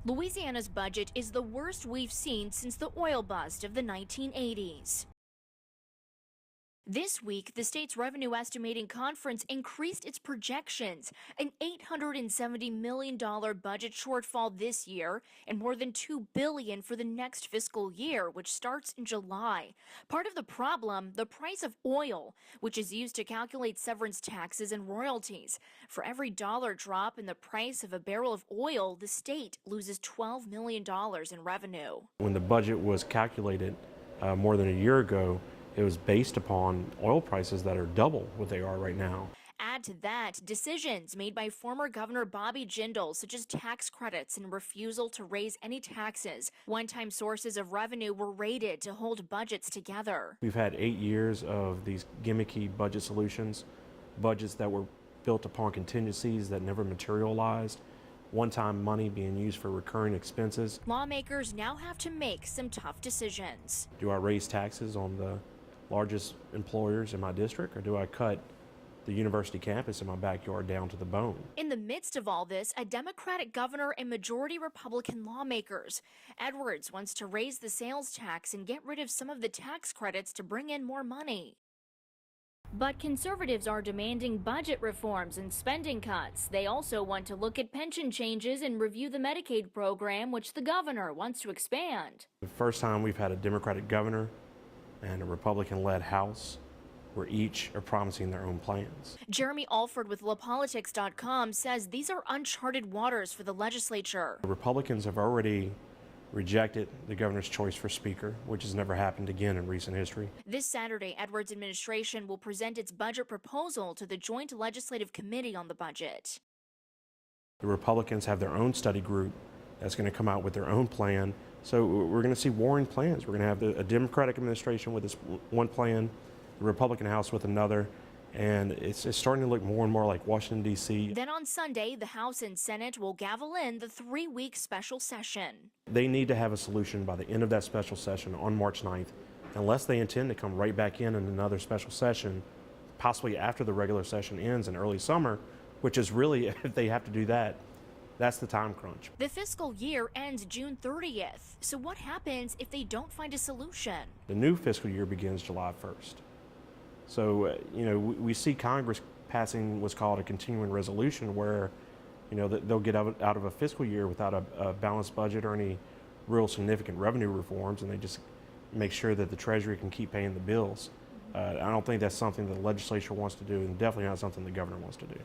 Louisiana's budget is the worst we've seen since the oil bust of the 1980s. This week, the state's revenue estimating conference increased its projections, an $870 million budget shortfall this year and more than $2 billion for the next fiscal year, which starts in July. Part of the problem, the price of oil, which is used to calculate severance taxes and royalties. For every dollar drop in the price of a barrel of oil, the state loses $12 million in revenue. When the budget was calculated more than a year ago, it was based upon oil prices that are double what they are right now. Add to that decisions made by former Governor Bobby Jindal, such as tax credits and refusal to raise any taxes. One-time sources of revenue were raided to hold budgets together. We've had 8 years of these gimmicky budget solutions, budgets that were built upon contingencies that never materialized, one-time money being used for recurring expenses. Lawmakers now have to make some tough decisions. Do I raise taxes on the largest employers in my district, or do I cut the university campus in my backyard down to the bone? In the midst of all this, a Democratic governor and majority Republican lawmakers. Edwards wants to raise the sales tax and get rid of some of the tax credits to bring in more money. But conservatives are demanding budget reforms and spending cuts. They also want to look at pension changes and review the Medicaid program, which the governor wants to expand. The first time we've had a Democratic governor and a Republican-led House where each are promising their own plans. Jeremy Alford with LaPolitics.com says these are uncharted waters for the legislature. The Republicans have already rejected the governor's choice for speaker, which has never happened again in recent history. This Saturday, Edwards' administration will present its budget proposal to the Joint Legislative Committee on the budget. The Republicans have their own study group that's going to come out with their own plan. So we're going to see warring plans. We're going to have a Democratic administration with this one plan, the Republican House with another, and it's starting to look more and more like Washington, D.C. Then on Sunday, the House and Senate will gavel in the 3-week special session. They need to have a solution by the end of that special session on March 9th, unless they intend to come right back in another special session, possibly after the regular session ends in early summer, which is really, if they have to do that, that's the time crunch. The fiscal year ends June 30th. So what happens if they don't find a solution? The new fiscal year begins July 1st. So, we see Congress passing what's called a continuing resolution where, they'll get out of a fiscal year without a balanced budget or any real significant revenue reforms, and they just make sure that the Treasury can keep paying the bills. I don't think that's something the legislature wants to do, and definitely not something the governor wants to do.